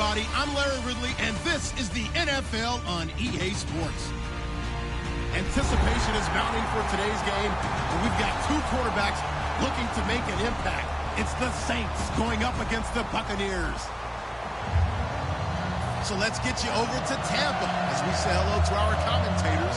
everybody. I'm Larry Ridley, and this is the NFL on EA Sports. Anticipation is mounting for today's game, and we've got two quarterbacks looking to make an impact. It's the Saints going up against the Buccaneers. So let's get you over to Tampa as we say hello to our commentators,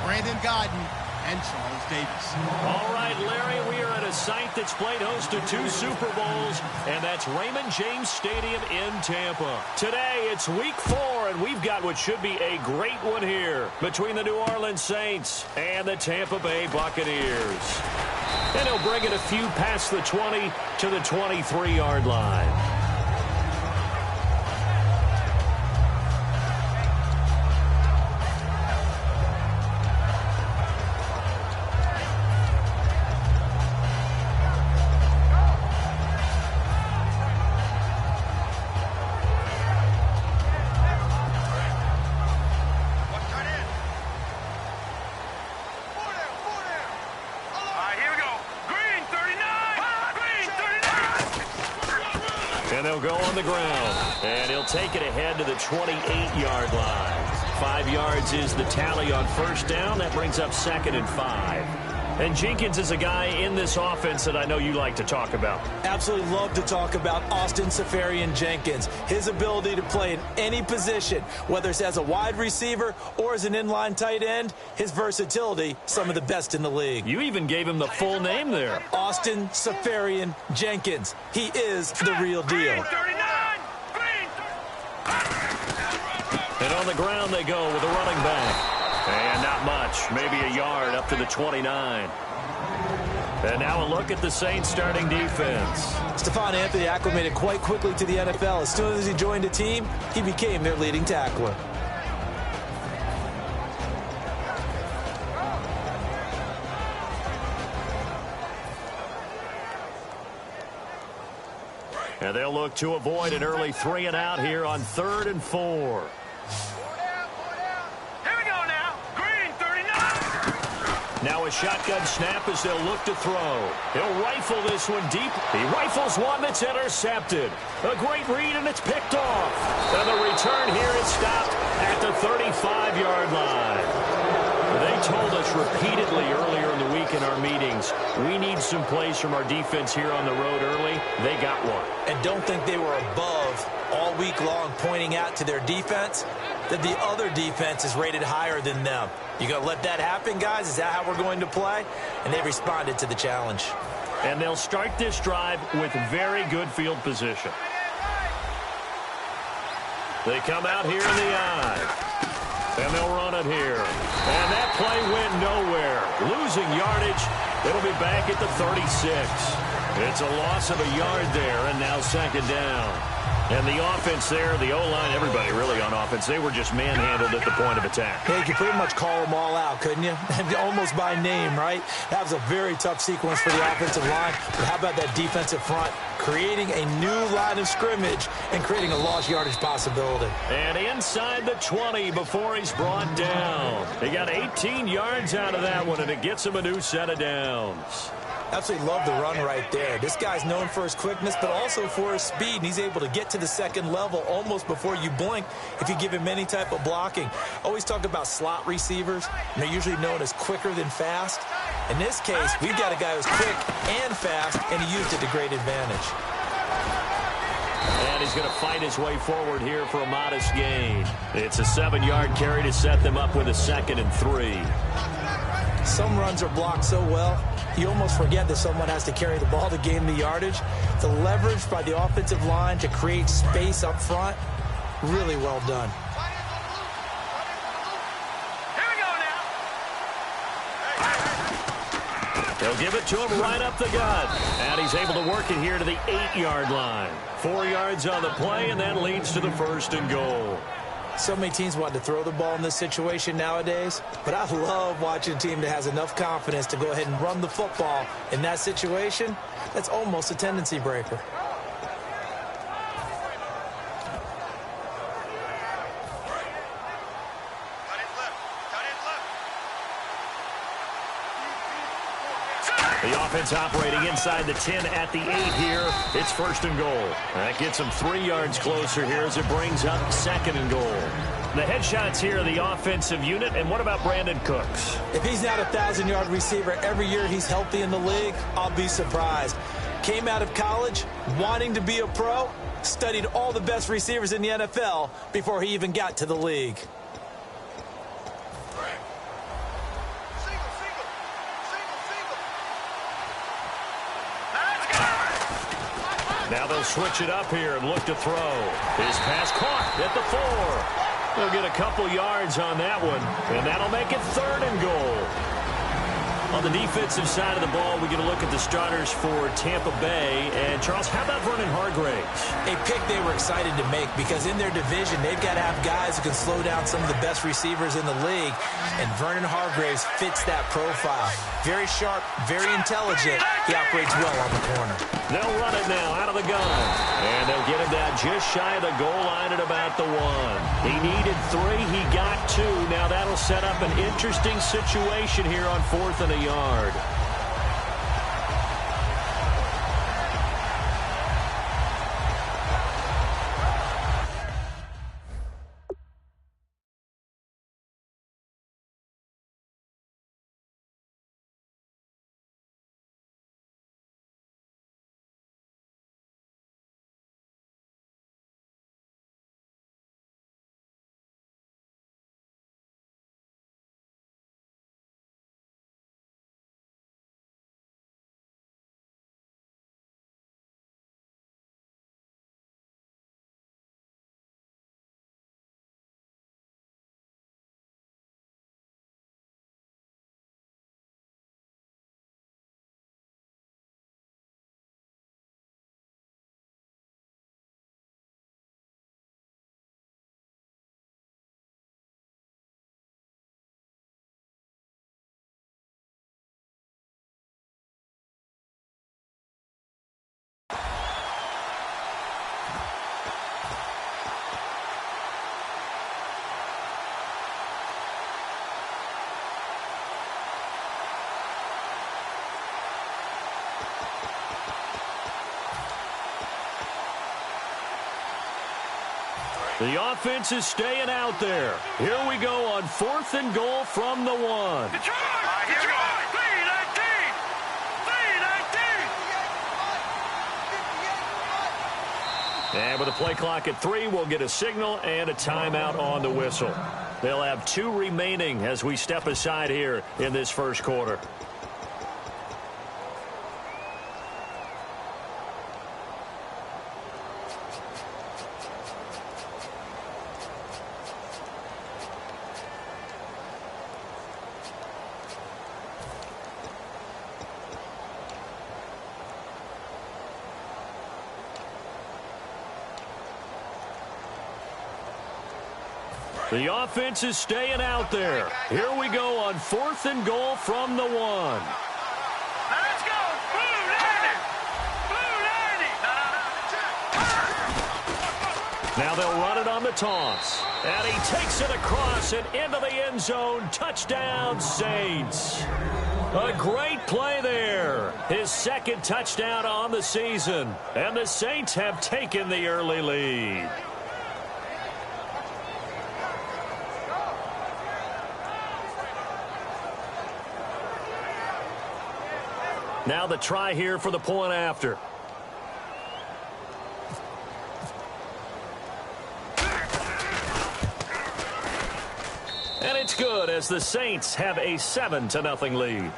Brandon Godden and Charles Davis. All right, Larry, we are at a site that's played host to 2 Super Bowls, and that's Raymond James Stadium in Tampa. Today, it's Week 4, and we've got what should be a great one here between the New Orleans Saints and the Tampa Bay Buccaneers. And he'll bring it a few past the 20 to the 23-yard line. And they'll go on the ground. And he'll take it ahead to the 28-yard line. 5 yards is the tally on first down. That brings up 2nd and 5. And Jenkins is a guy in this offense that I know you like to talk about. Absolutely love to talk about Austin Seferian-Jenkins. His ability to play in any position, whether it's as a wide receiver or as an inline tight end, his versatility, some of the best in the league. You even gave him the full name there. Austin Seferian-Jenkins. He is the real deal. And on the ground they go with a running back. And not much, maybe a yard up to the 29. And now a look at the Saints starting defense. Stephon Anthony acclimated quite quickly to the NFL. As soon as he joined the team, he became their leading tackler. And they'll look to avoid an early 3 and out here on 3rd and 4. Now a shotgun snap as they'll look to throw. He'll rifle this one deep. He rifles one that's intercepted. A great read, and it's picked off. And the return here is stopped at the 35-yard line. They told us repeatedly earlier in the week in our meetings, we need some plays from our defense here on the road early. They got one. And don't think they were above all week long pointing out to their defense that the other defense is rated higher than them. You going to let that happen, guys? Is that how we're going to play? And they responded to the challenge. And they'll start this drive with very good field position. They come out here in the eye. And they'll run it here. And that play went nowhere. Losing yardage. It'll be back at the 36. It's a loss of a yard there, and now 2nd down. And the offense there, the O-line, everybody really on offense, they were just manhandled at the point of attack. Yeah, you could pretty much call them all out, couldn't you? Almost by name, right? That was a very tough sequence for the offensive line. But how about that defensive front? Creating a new line of scrimmage and creating a lost yardage possibility. And inside the 20 before he's brought down. He got 18 yards out of that one, and it gets him a new set of downs. Absolutely love the run right there. This guy's known for his quickness, but also for his speed. And he's able to get to the 2nd level almost before you blink if you give him any type of blocking. Always talk about slot receivers, and they're usually known as quicker than fast. In this case, we've got a guy who's quick and fast, and he used it to great advantage. And he's going to fight his way forward here for a modest gain. It's a 7-yard carry to set them up with a 2nd and 3. Some runs are blocked so well, you almost forget that someone has to carry the ball to gain the yardage. The leverage by the offensive line to create space up front, really well done. Here we go now. They'll give it to him right up the gut. And he's able to work it here to the 8-yard line. 4 yards on the play, and that leads to the 1st and goal. So many teams want to throw the ball in this situation nowadays, but I love watching a team that has enough confidence to go ahead and run the football in that situation. That's almost a tendency breaker. The offense operating inside the 10 at the 8 here. It's 1st and goal. That gets them 3 yards closer here as it brings up 2nd and goal. The headshots here, the offensive unit. And what about Brandon Cooks? If he's not a 1,000-yard receiver every year he's healthy in the league, I'll be surprised. Came out of college wanting to be a pro, studied all the best receivers in the NFL before he even got to the league. Now they'll switch it up here and look to throw. His pass caught at the 4. They'll get a couple yards on that one, and that'll make it 3rd and goal. On the defensive side of the ball, we're going to look at the starters for Tampa Bay. And, Charles, how about Vernon Hargreaves? A pick they were excited to make because in their division, they've got to have guys who can slow down some of the best receivers in the league. And Vernon Hargreaves fits that profile. Very sharp, very intelligent. He operates well on the corner. They'll run it now out of the gun. And they'll get him down just shy of the goal line at about the 1. He needed 3. He got 2. Now that'll set up an interesting situation here on 4th and a yard. The offense is staying out there. Here we go on 4th and goal from the 1. Detroit! Detroit! 3-19! 3-19! And with a play clock at 3, we'll get a signal and a timeout on the whistle. They'll have 2 remaining as we step aside here in this 1st quarter. The offense is staying out there. Here we go on 4th and goal from the 1. Now let's go! Blue landing! Blue landing! Now they'll run it on the toss. And he takes it across and into the end zone. Touchdown, Saints. A great play there. His 2nd touchdown on the season. And the Saints have taken the early lead. Now the try here for the point after. And it's good as the Saints have a 7-0 lead.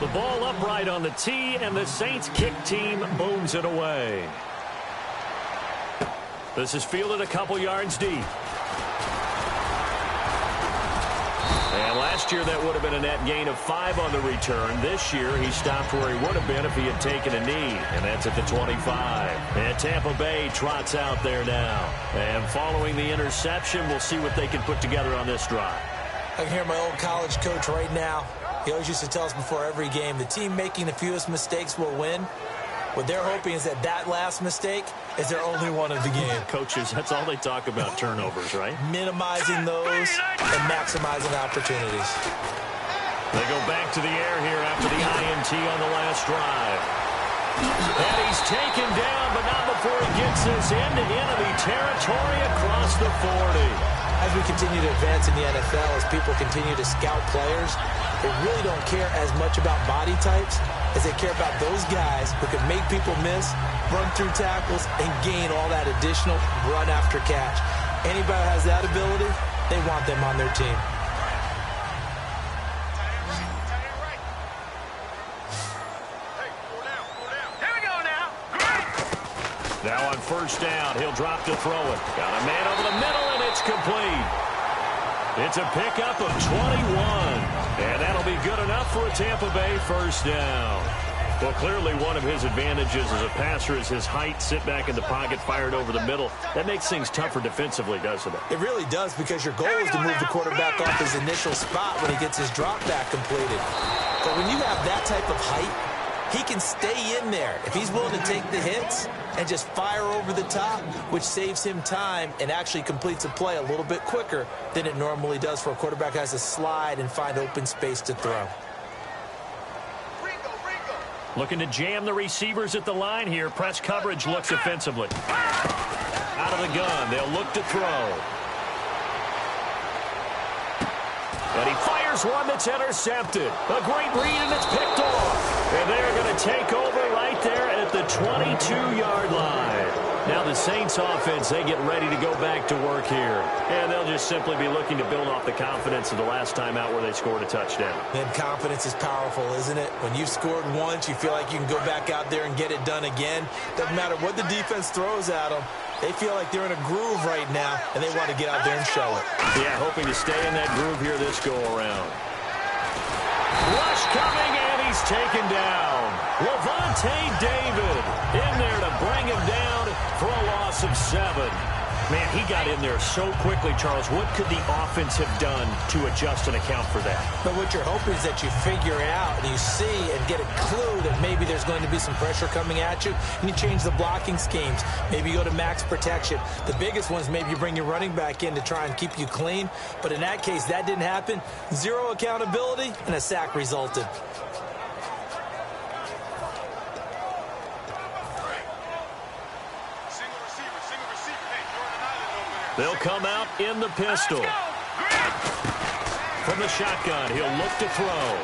The ball upright on the tee, and the Saints kick team booms it away. This is fielded a couple yards deep. And last year that would have been a net gain of 5 on the return. This year he stopped where he would have been if he had taken a knee, and that's at the 25. And Tampa Bay trots out there now. And following the interception, we'll see what they can put together on this drive. I can hear my old college coach right now. He always used to tell us before every game, the team making the fewest mistakes will win. What they're hoping is that that last mistake is their only one of the game. Coaches, that's all they talk about, turnovers, right? Minimizing those and maximizing opportunities. They go back to the air here after the INT on the last drive. And he's taken down, but not before he gets this into enemy territory across the 40. As we continue to advance in the NFL, as people continue to scout players, they really don't care as much about body types as they care about those guys who can make people miss, run through tackles, and gain all that additional run after catch. Anybody who has that ability, they want them on their team. Now on first down, he'll drop to throw it. Got a man over the middle, and it's complete. It's a pickup of 21. And that'll be good enough for a Tampa Bay first down. Well, clearly one of his advantages as a passer is his height. Sit back in the pocket, fired over the middle. That makes things tougher defensively, doesn't it? It really does, because your goal is to move the quarterback off his initial spot when he gets his drop back completed. But when you have that type of height, he can stay in there if he's willing to take the hits and just fire over the top, which saves him time and actually completes a play a little bit quicker than it normally does for a quarterback who has to slide and find open space to throw. Looking to jam the receivers at the line here. Press coverage looks offensively. Out of the gun, they'll look to throw. And he fires one that's intercepted. A great read, and it's picked off. And they're going to take over right there at the 22-yard line. Now the Saints offense, they get ready to go back to work here. And they'll just simply be looking to build off the confidence of the last time out where they scored a touchdown. And confidence is powerful, isn't it? When you've scored once, you feel like you can go back out there and get it done again. Doesn't matter what the defense throws at them. They feel like they're in a groove right now, and they want to get out there and show it. Yeah, hoping to stay in that groove here this go-around. Rush coming, and he's taken down. Levante David in there to bring him down for a loss of 7. Man, he got in there so quickly, Charles. What could the offense have done to adjust and account for that? But what you're hoping is that you figure out and you see and get a clue that maybe there's going to be some pressure coming at you, and you change the blocking schemes. Maybe you go to max protection. The biggest ones, maybe you bring your running back in to try and keep you clean. But in that case, that didn't happen. 0 accountability, and a sack resulted. They'll come out in the pistol. From the shotgun, he'll look to throw.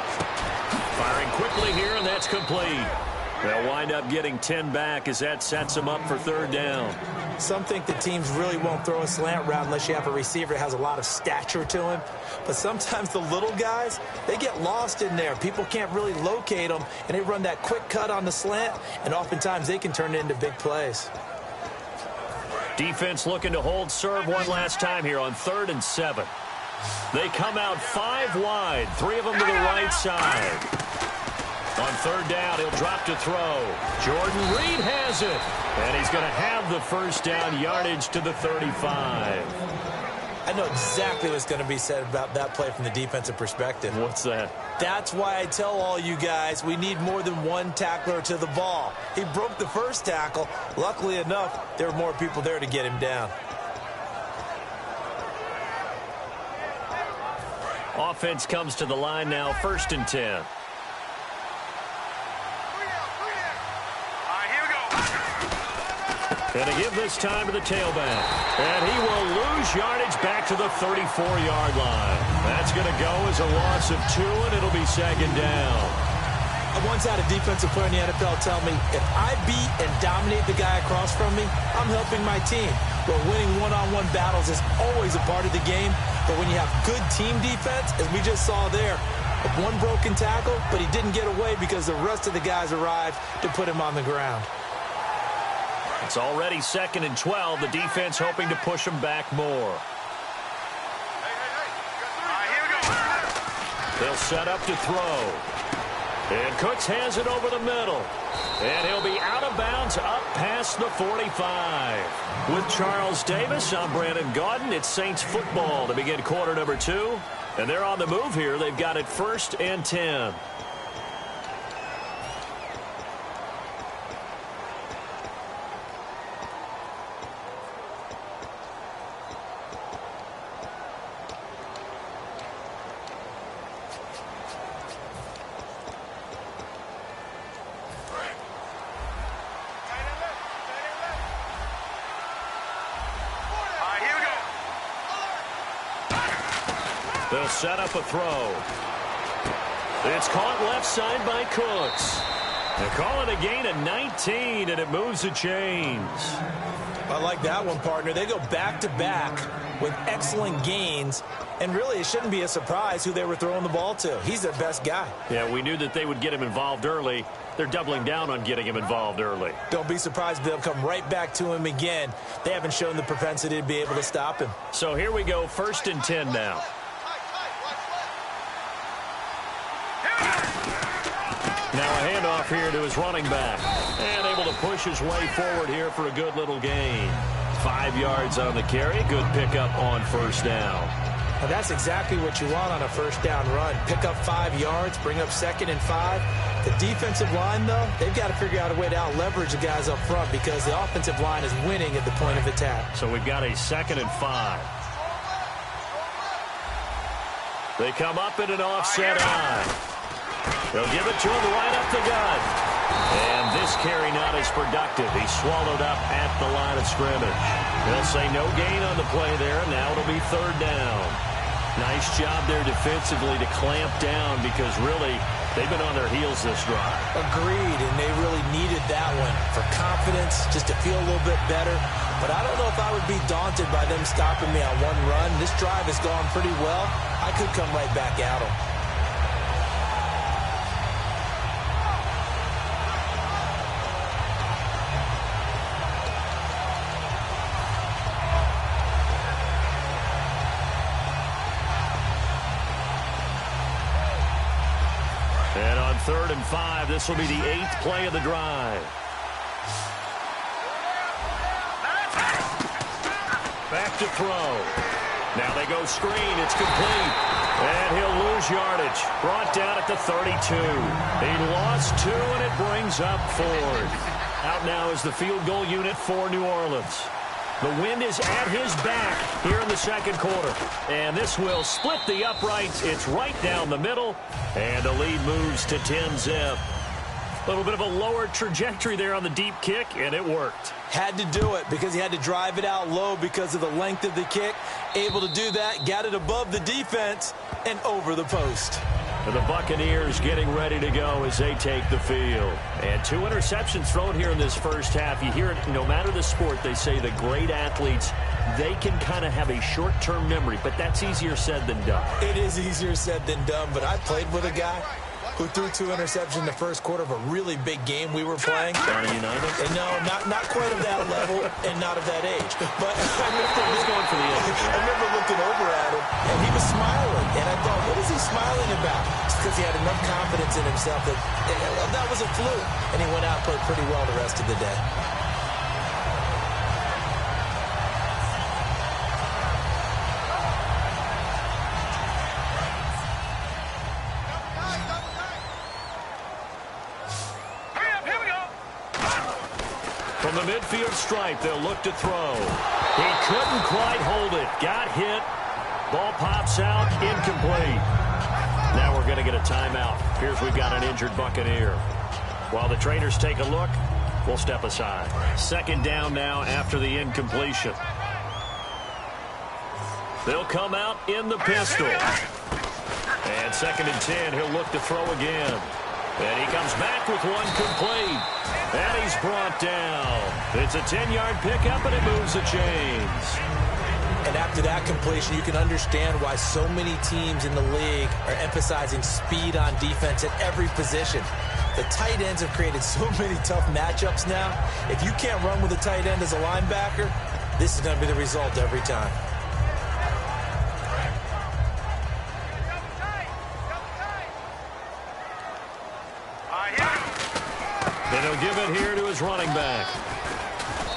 Firing quickly here, and that's complete. They'll wind up getting 10 back as that sets them up for third down. Some think the teams really won't throw a slant route unless you have a receiver that has a lot of stature to him. But sometimes the little guys, they get lost in there. People can't really locate them, and they run that quick cut on the slant, and oftentimes they can turn it into big plays. Defense looking to hold serve one last time here on 3rd and 7. They come out 5 wide, 3 of them to the right side. On 3rd down, he'll drop to throw. Jordan Reed has it, and he's going to have the first down, yardage to the 35. I know exactly what's going to be said about that play from the defensive perspective. What's that? That's why I tell all you guys we need more than one tackler to the ball. He broke the first tackle. Luckily enough, there were more people there to get him down. Offense comes to the line now, 1st and 10. And to give this time to the tailback. And he will lose yardage back to the 34-yard line. That's going to go as a loss of 2, and it'll be 2nd down. I once had a defensive player in the NFL tell me, if I beat and dominate the guy across from me, I'm helping my team. Well, winning one-on-one battles is always a part of the game. But when you have good team defense, as we just saw there, one broken tackle, but he didn't get away because the rest of the guys arrived to put him on the ground. It's already 2nd and 12. The defense hoping to push them back more. They'll set up to throw. And Cooks has it over the middle. And he'll be out of bounds up past the 45. With Charles Davis, I'm Brandon Gaudin. It's Saints football to begin quarter number 2. And they're on the move here. They've got it 1st and 10. They'll set up a throw. It's caught left side by Cooks. They call it a gain of 19, and it moves the chains. I like that one, partner. They go back-to-back with excellent gains, and really it shouldn't be a surprise who they were throwing the ball to. He's their best guy. Yeah, we knew that they would get him involved early. They're doubling down on getting him involved early. Don't be surprised if they'll come right back to him again. They haven't shown the propensity to be able to stop him. So here we go, 1st and 10 now. Now a handoff here to his running back. And able to push his way forward here for a good little gain. 5 yards on the carry. Good pickup on 1st down. Now that's exactly what you want on a 1st down run. Pick up 5 yards, bring up 2nd and 5. The defensive line, though, they've got to figure out a way to out-leverage the guys up front because the offensive line is winning at the point of attack. So we've got a 2nd and 5. They come up in an offset eye. They'll give it to him right up the gut. And this carry not as productive. He's swallowed up at the line of scrimmage. They'll say no gain on the play there. Now it'll be 3rd down. Nice job there defensively to clamp down because really they've been on their heels this drive. Agreed, and they really needed that one for confidence, just to feel a little bit better. But I don't know if I would be daunted by them stopping me on one run. This drive has gone pretty well. I could come right back at them. And on 3rd and 5, this will be the 8th play of the drive. Back to throw. Now they go screen. It's complete. And he'll lose yardage. Brought down at the 32. He lost 2, and it brings up 4th. Out now is the field goal unit for New Orleans. The wind is at his back here in the 2nd quarter. And this will split the uprights. It's right down the middle. And the lead moves to 10-zip. A little bit of a lower trajectory there on the deep kick, and it worked. Had to do it because he had to drive it out low because of the length of the kick. Able to do that, got it above the defense, and over the post. And the Buccaneers getting ready to go as they take the field. And 2 interceptions thrown here in this first half. You hear it, no matter the sport, they say the great athletes, they can kind of have a short-term memory, but that's easier said than done. It is easier said than done, but I played with a guy who threw 2 interceptions in the first quarter of a really big game we were playing. County United? And no, not quite of that level and not of that age. But I was going for the edge. I remember looking over at him, and he was smiling. And I thought, what is he smiling about? It's because he had enough confidence in himself that that was a fluke. And he went out and played pretty well the rest of the day. From the midfield stripe, they'll look to throw. He couldn't quite hold it. Got hit. Ball pops out. Incomplete. Now we're going to get a timeout. Here's we've got an injured Buccaneer. While the trainers take a look, we'll step aside. 2nd down now after the incompletion. They'll come out in the pistol. And 2nd and 10, he'll look to throw again. And he comes back with one complete. And he's brought down. It's a 10-yard pickup, and it moves the chains. And after that completion, you can understand why so many teams in the league are emphasizing speed on defense at every position. The tight ends have created so many tough matchups now. If you can't run with a tight end as a linebacker, this is going to be the result every time. And he'll give it here to his running back.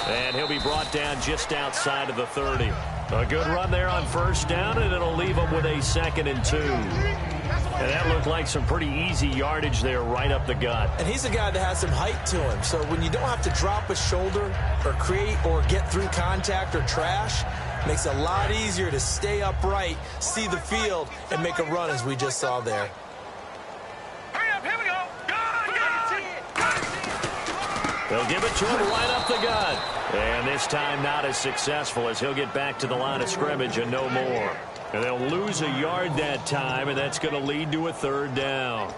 And he'll be brought down just outside of the 30. A good run there on 1st down, and it'll leave him with a 2nd and 2. And that looked like some pretty easy yardage there right up the gut. And he's a guy that has some height to him. So when you don't have to drop a shoulder or create or get through contact or trash, makes it a lot easier to stay upright, see the field, and make a run as we just saw there. They'll give it to him right up the gut. And this time not as successful as he'll get back to the line of scrimmage and no more. And they'll lose a yard that time, and that's going to lead to a third down.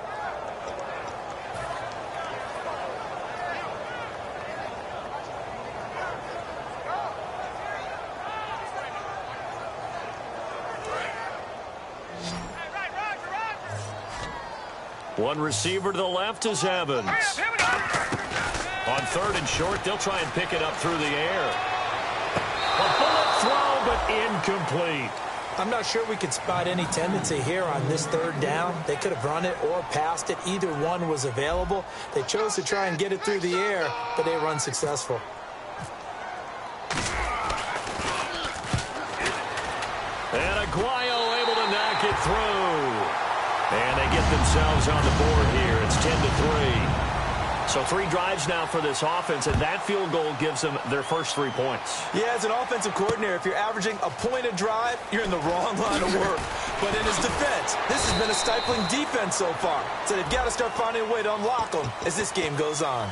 One receiver to the left is Evans. On third and short, they'll try and pick it up through the air. A bullet throw, but incomplete. I'm not sure we could spot any tendency here on this third down. They could have run it or passed it. Either one was available. They chose to try and get it through the air, but they were unsuccessful. And Aguayo able to knock it through. And they get themselves on the board here. It's 10-3. So 3 drives now for this offense, and that field goal gives them their first 3 points. Yeah, as an offensive coordinator, if you're averaging a point a drive, you're in the wrong line of work. But in his defense, this has been a stifling defense so far. So they've got to start finding a way to unlock them as this game goes on.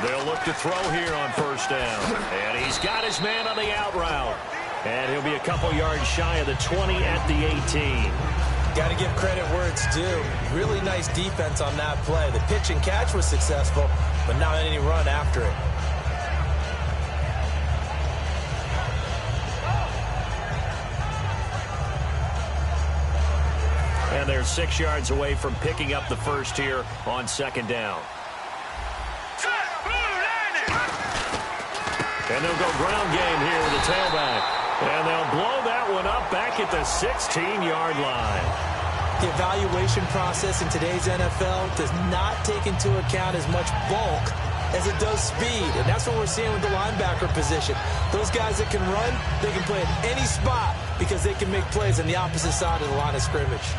They'll look to throw here on first down. And he's got his man on the out route. And he'll be a couple yards shy of the 20 at the 18. Got to give credit where it's due. Really nice defense on that play. The pitch and catch was successful, but not any run after it. And they're 6 yards away from picking up the first here on second down. And they'll go ground game here with the tailback. And they'll blow that one up back at the 16-yard line. The evaluation process in today's NFL does not take into account as much bulk as it does speed. And that's what we're seeing with the linebacker position. Those guys that can run, they can play at any spot because they can make plays on the opposite side of the line of scrimmage.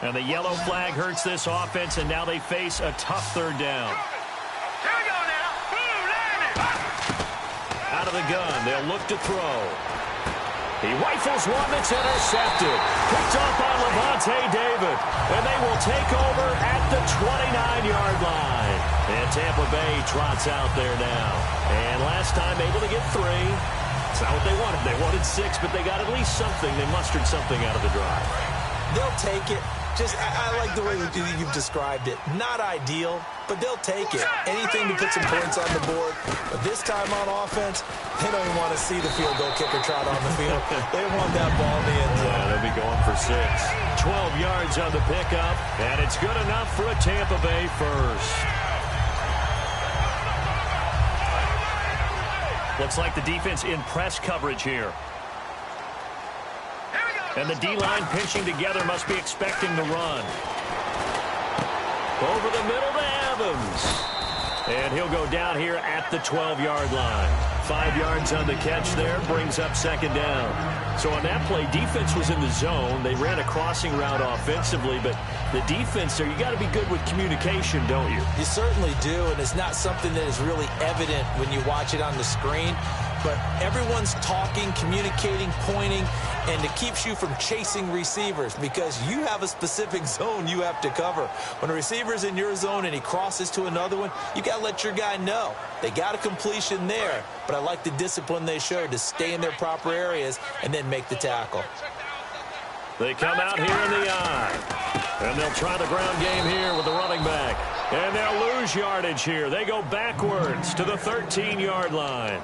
And the yellow flag hurts this offense, and now they face a tough third down. Here we go now. Boom, landed. Out of the gun, they'll look to throw. He rifles one that's intercepted. Picked off by Levante David. And they will take over at the 29-yard line. And Tampa Bay trots out there now. And last time able to get 3. It's not what they wanted. They wanted 6, but they got at least something. They mustered something out of the drive. They'll take it. I like the way you've described it. Not ideal, but they'll take it. Anything to put some points on the board. But this time on offense, they don't even want to see the field goal kicker trot on the field. They want that ball in the end zone. Yeah, they'll be going for 6. 12 yards on the pickup, and it's good enough for a Tampa Bay first. Looks like the defense in press coverage here. And the D-line pinching together must be expecting the run. Over the middle to Evans. And he'll go down here at the 12-yard line. 5 yards on the catch there, brings up second down. So on that play, defense was in the zone. They ran a crossing route offensively, but the defense there, you got to be good with communication, don't you? You certainly do, and it's not something that is really evident when you watch it on the screen. But everyone's talking, communicating, pointing, and it keeps you from chasing receivers because you have a specific zone you have to cover. When a receiver's in your zone and he crosses to another one, you got to let your guy know. They got a completion there, but I like the discipline they showed to stay in their proper areas and then make the tackle. They come out here in the eye, and they'll try the ground game here with the running back. And they'll lose yardage here. They go backwards to the 13-yard line.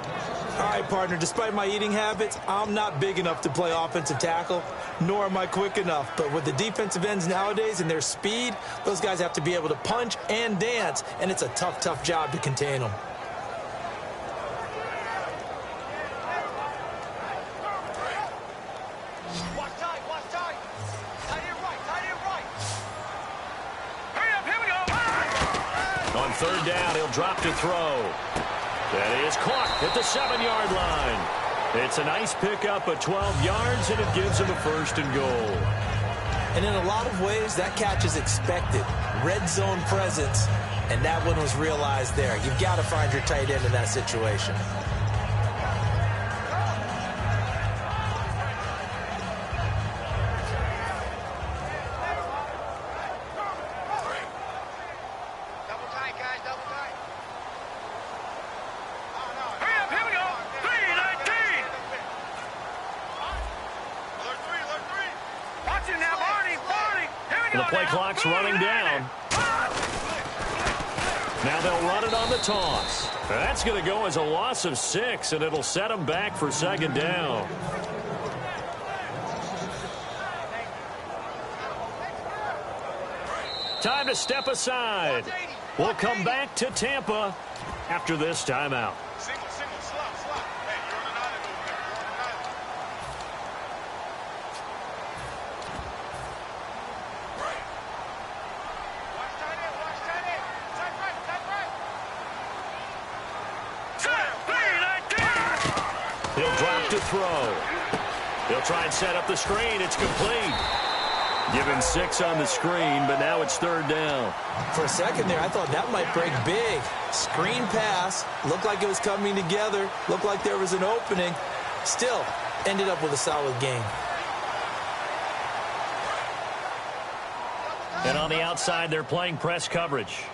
All right, partner, despite my eating habits, I'm not big enough to play offensive tackle, nor am I quick enough. But with the defensive ends nowadays and their speed, those guys have to be able to punch and dance, and it's a tough, tough job to contain them. Watch tight, watch tight. Tight end right, tight end right. Hurry up, here we go. On third down, he'll drop to throw. That is caught at the 7-yard line. It's a nice pickup of 12 yards, and it gives him a 1st and goal. And in a lot of ways, that catch is expected. Red zone presence, and that one was realized there. You've got to find your tight end in that situation. And the play clock's running down. Now they'll run it on the toss. That's going to go as a loss of 6, and it'll set them back for 2nd down. Time to step aside. We'll come back to Tampa after this timeout. He'll drop to throw. He'll try and set up the screen. It's complete. Given 6 on the screen, but now it's 3rd down. For a second there, I thought that might break big. Screen pass. Looked like it was coming together. Looked like there was an opening. Still, ended up with a solid game. And on the outside, they're playing press coverage.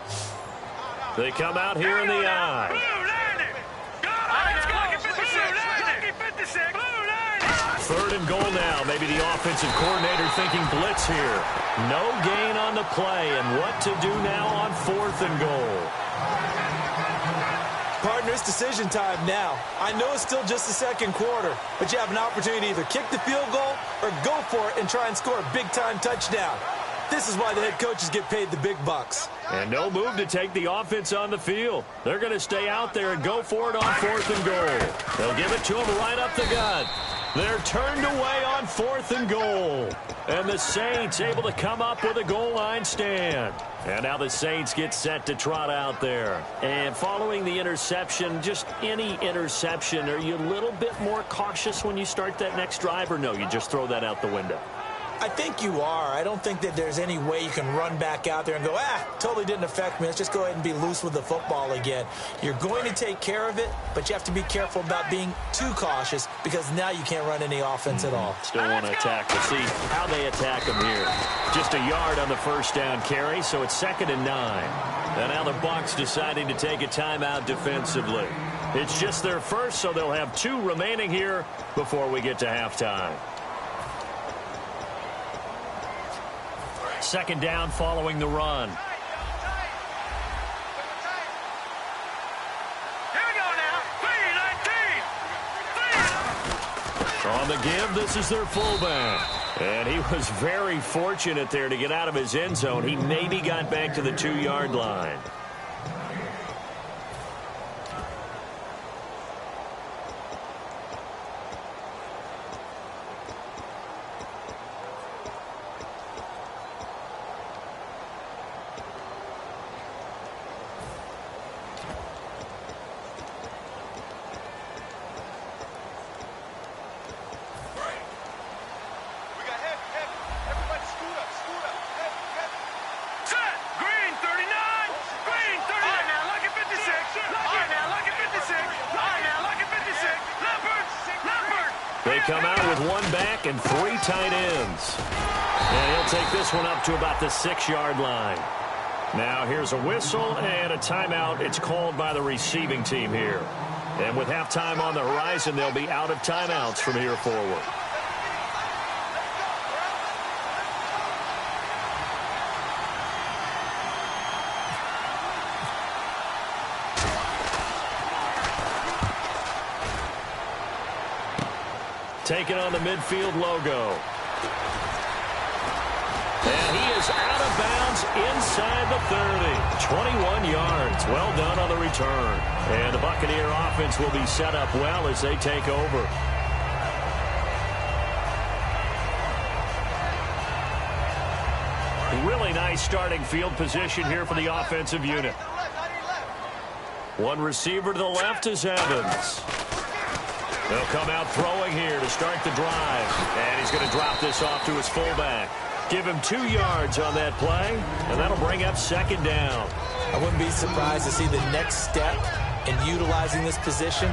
They come out here in the eye. 3rd and goal now. Maybe the offensive coordinator thinking blitz here. No gain on the play, and what to do now on 4th and goal. Partners, decision time now. I know it's still just the 2nd quarter, but you have an opportunity to either kick the field goal or go for it and try and score a big-time touchdown. This is why the head coaches get paid the big bucks. And no move to take the offense on the field. They're going to stay out there and go for it on 4th and goal. They'll give it to him right up the gut. They're turned away on 4th and goal. And the Saints able to come up with a goal line stand. And now the Saints get set to trot out there. And following the interception, just any interception, are you a little bit more cautious when you start that next drive, or no, you just throw that out the window? I think you are. I don't think that there's any way you can run back out there and go, totally didn't affect me. Let's just go ahead and be loose with the football again. You're going to take care of it, but you have to be careful about being too cautious because now you can't run any offense at all. Still want to attack. We'll see how they attack them here. Just a yard on the 1st down carry, so it's 2nd and 9. And now the Bucs deciding to take a timeout defensively. It's just their first, so they'll have 2 remaining here before we get to halftime. 2nd down following the run. Here we go now. 3-19. On the give, this is their fullback. And he was very fortunate there to get out of his end zone. He maybe got back to the 2-yard line. They come out with 1 back and 3 tight ends. And he'll take this one up to about the 6-yard line. Now here's a whistle and a timeout. It's called by the receiving team here. And with halftime on the horizon, they'll be out of timeouts from here forward. Taking on the midfield logo. And he is out of bounds inside the 30. 21 yards. Well done on the return. And the Buccaneer offense will be set up well as they take over. Really nice starting field position here for the offensive unit. One receiver to the left is Evans. They'll come out throwing here to start the drive. And he's going to drop this off to his fullback. Give him 2 yards on that play, and that'll bring up second down. I wouldn't be surprised to see the next step in utilizing this position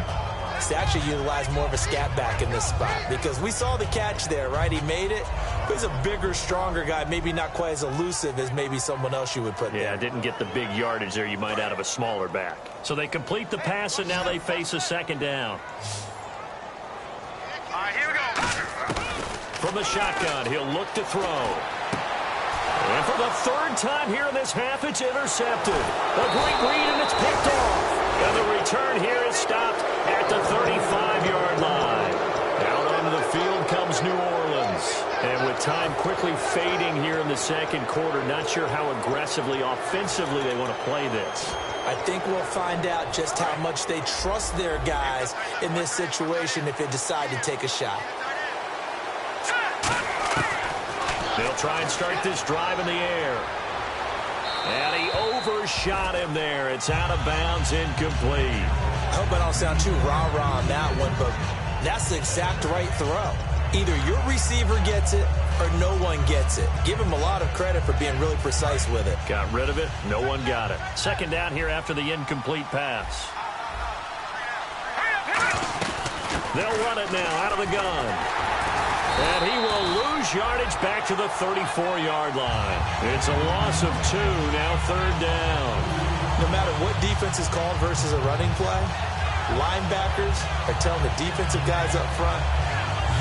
is to actually utilize more of a scat back in this spot, because we saw the catch there, right? He made it. But he's a bigger, stronger guy, maybe not quite as elusive as maybe someone else you would put there. Yeah, didn't get the big yardage there you might out of a smaller back. So they complete the pass, and now they face a second down. All right, here we go. From the shotgun, he'll look to throw. And for the 3rd time here in this half, it's intercepted. A great read, and it's picked off. And the return here is stopped at the 35-yard line. Out onto the field comes New Orleans. And with time quickly fading here in the second quarter, not sure how aggressively, offensively they want to play this. I think we'll find out just how much they trust their guys in this situation if they decide to take a shot. They'll try and start this drive in the air. And he overshot him there. It's out of bounds, incomplete. I hope I don't sound too rah-rah on that one, but that's the exact right throw. Either your receiver gets it or no one gets it. Give him a lot of credit for being really precise with it. Got rid of it. No one got it. Second down here after the incomplete pass. They'll run it now out of the gun. And he will lose yardage back to the 34-yard line. It's a loss of 2, now 3rd down. No matter what defense is called versus a running play, linebackers are telling the defensive guys up front,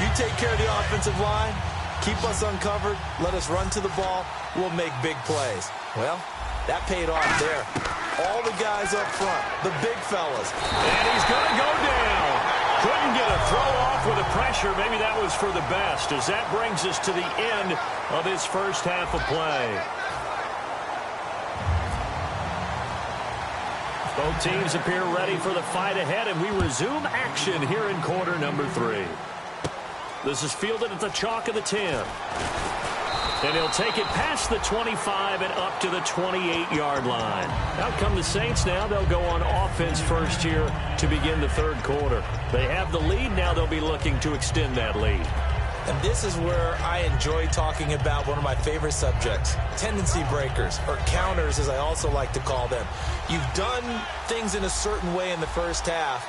you take care of the offensive line, keep us uncovered, let us run to the ball, we'll make big plays. Well, that paid off there. All the guys up front, the big fellas. And he's going to go down. Couldn't get a throw off with the pressure. Maybe that was for the best, as that brings us to the end of his first half of play. Both teams appear ready for the fight ahead, and we resume action here in quarter number 3. This is fielded at the chalk of the 10. And he'll take it past the 25 and up to the 28-yard line. Out come the Saints now. They'll go on offense first here to begin the 3rd quarter. They have the lead. Now they'll be looking to extend that lead. And this is where I enjoy talking about one of my favorite subjects, tendency breakers, or counters as I also like to call them. You've done things in a certain way in the first half,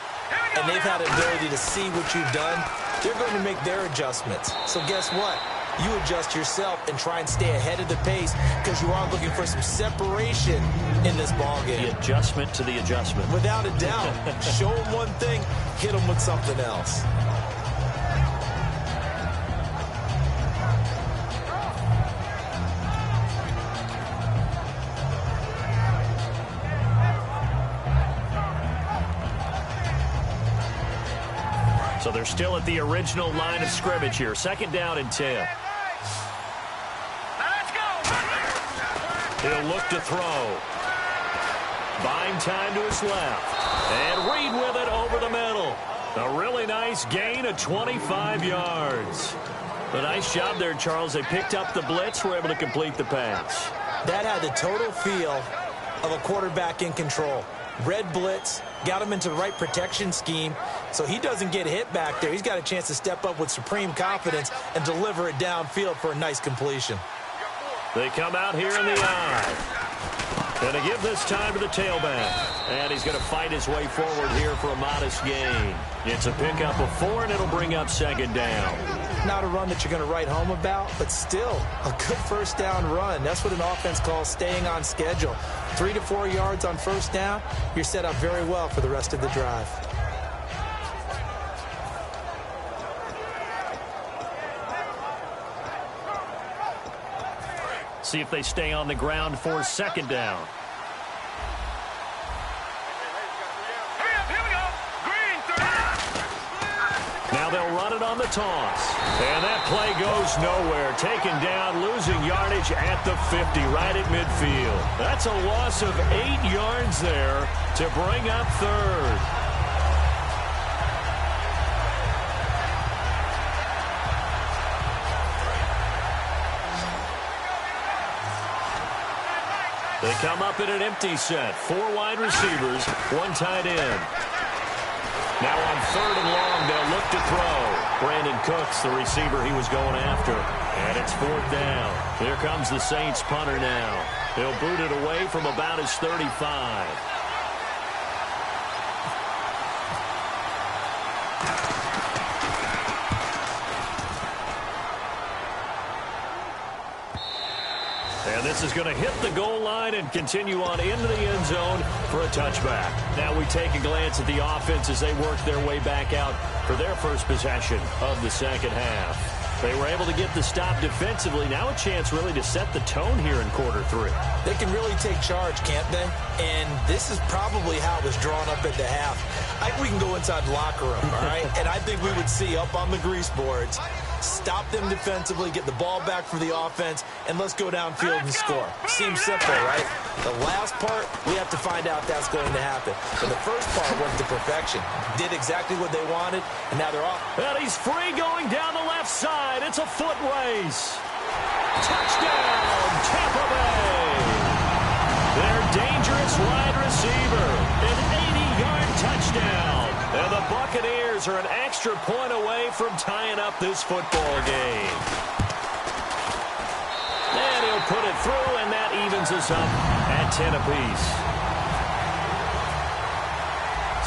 and they've had the ability to see what you've done. They're going to make their adjustments. So guess what? You adjust yourself and try and stay ahead of the pace, because you are looking for some separation in this ballgame. The adjustment to the adjustment. Without a doubt. Show them one thing, hit them with something else. So they're still at the original line of scrimmage here. Second down and 10. He'll look to throw. Buying time to his left. And Reed with it over the middle. A really nice gain of 25 yards. A nice job there, Charles. They picked up the blitz, were able to complete the pass. That had the total feel of a quarterback in control. Red blitz, got him into the right protection scheme, so he doesn't get hit back there. He's got a chance to step up with supreme confidence and deliver it downfield for a nice completion. They come out here in the eye. Going to give this time to the tailback. And he's going to fight his way forward here for a modest gain. It's a pickup of 4, and it'll bring up second down. Not a run that you're going to write home about, but still a good first down run. That's what an offense calls staying on schedule. 3 to 4 yards on first down, you're set up very well for the rest of the drive. See if they stay on the ground for second down. Now they'll run it on the toss. And that play goes nowhere. Taken down, losing yardage at the 50, right at midfield. That's a loss of 8 yards there to bring up third. They come up in an empty set. 4 wide receivers, 1 tight end. Now on 3rd and long, they'll look to throw. Brandon Cooks, the receiver he was going after. And it's 4th down. Here comes the Saints punter now. He'll boot it away from about his 35. And this is going to hit the goal line and continue on into the end zone for a touchback. Now we take a glance at the offense as they work their way back out for their first possession of the second half. They were able to get the stop defensively. Now a chance really to set the tone here in quarter 3. They can really take charge, can't they? And this is probably how it was drawn up at the half. I think we can go inside the locker room, all right? And I think we would see up on the grease boards, stop them defensively, get the ball back for the offense, and let's go downfield and score. Seems simple, right? The last part, we have to find out that's going to happen. But the first part went to perfection. Did exactly what they wanted, and now they're off. And he's free going down the left side. It's a foot race. Touchdown, Tampa Bay. Their dangerous wide receiver. An 80-yard touchdown. And the Buccaneers are an extra point away from tying up this football game. And he'll put it through, and that evens us up at 10 apiece.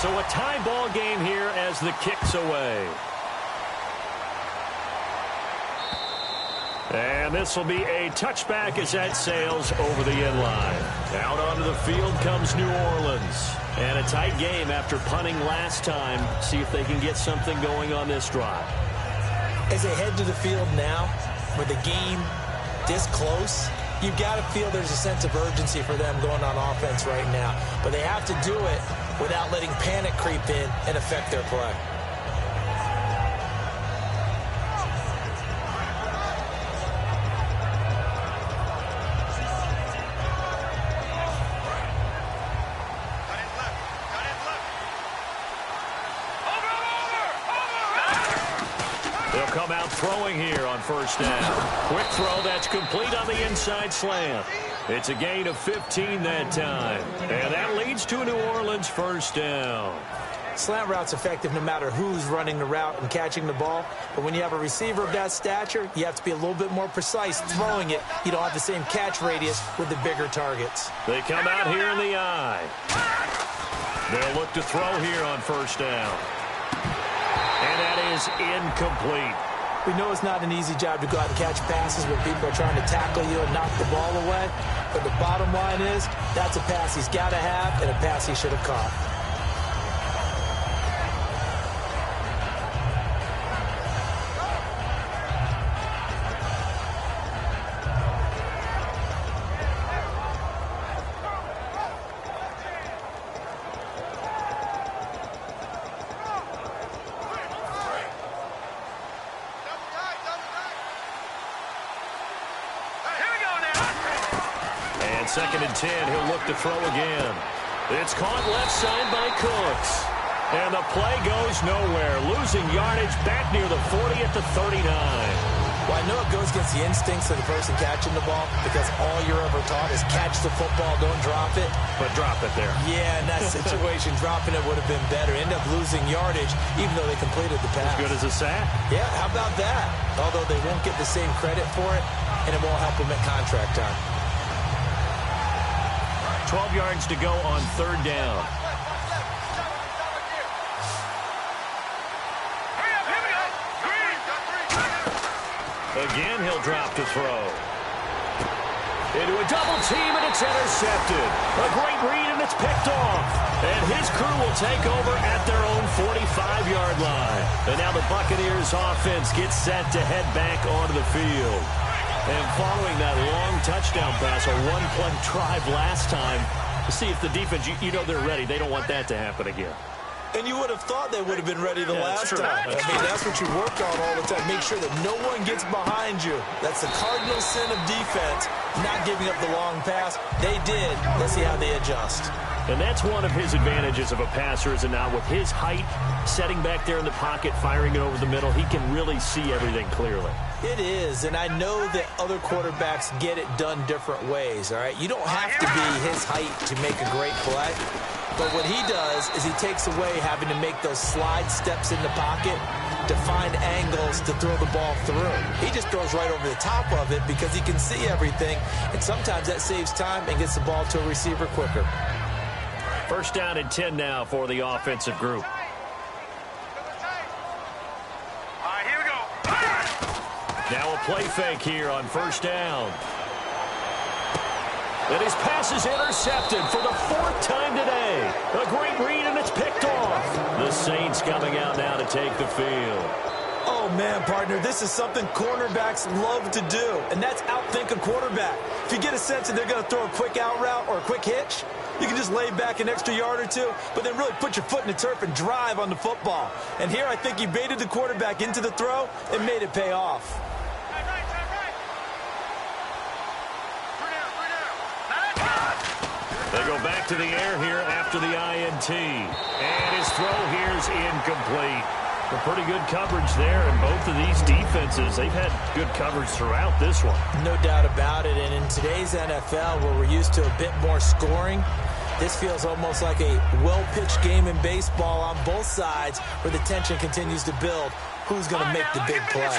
So a tie ball game here as the kick's away. And this will be a touchback as that sails over the end line. Out onto the field comes New Orleans. And a tight game after punting last time. See if they can get something going on this drive. As they head to the field now, with the game this close, you've got to feel there's a sense of urgency for them going on offense right now. But they have to do it without letting panic creep in and affect their play. Come out throwing here on first down. Quick throw that's complete on the inside slant. It's a gain of 15 that time. And that leads to a New Orleans first down. Slant route's effective no matter who's running the route and catching the ball. But when you have a receiver of that stature, you have to be a little bit more precise throwing it. You don't have the same catch radius with the bigger targets. They come out here in the eye. They'll look to throw here on first down. And that is incomplete. We know it's not an easy job to go out and catch passes when people are trying to tackle you and knock the ball away. But the bottom line is, that's a pass he's got to have and a pass he should have caught. Second and 10, he'll look to throw again. It's caught left side by Cooks. And the play goes nowhere. Losing yardage back near the 40 at the 39. Well, I know it goes against the instincts of the person catching the ball because all you're ever taught is catch the football, don't drop it. But drop it there. Yeah, in that situation, dropping it would have been better. End up losing yardage even though they completed the pass. As good as a sack. Yeah, how about that? Although they won't get the same credit for it, and it won't help them at contract time. 12 yards to go on third down. Again, he'll drop to throw. Into a double team, and it's intercepted. A great read, and it's picked off. And his crew will take over at their own 45-yard line. And now the Buccaneers offense gets set to head back onto the field. And following that long touchdown pass, a one-play drive last time, to see if the defense, you know they're ready. They don't want that to happen again. And you would have thought they would have been ready the last time. I mean, that's what you work on all the time. Make sure that no one gets behind you. That's the cardinal sin of defense, not giving up the long pass. They did. Let's see how they adjust. And that's one of his advantages of a passer, is it not? With his height, setting back there in the pocket, firing it over the middle, he can really see everything clearly. It is, and I know that other quarterbacks get it done different ways, all right? You don't have to be his height to make a great play. But what he does is he takes away having to make those slide steps in the pocket to find angles to throw the ball through. He just throws right over the top of it because he can see everything, and sometimes that saves time and gets the ball to a receiver quicker. First down and 10 now for the offensive group. Now a play fake here on first down. And his pass is intercepted for the 4th time today. A great read, and it's picked off. The Saints coming out now to take the field. Oh, man, partner, this is something cornerbacks love to do, and that's outthink a quarterback. If you get a sense that they're going to throw a quick out route or a quick hitch, you can just lay back an extra yard or two, but then really put your foot in the turf and drive on the football. And here I think he baited the quarterback into the throw and made it pay off. They go back to the air here after the INT. And his throw here is incomplete. A pretty good coverage there, and both of these defenses, they've had good coverage throughout this one. No doubt about it, and in today's NFL, where we're used to a bit more scoring, this feels almost like a well-pitched game in baseball on both sides, where the tension continues to build. Who's going to make the big play?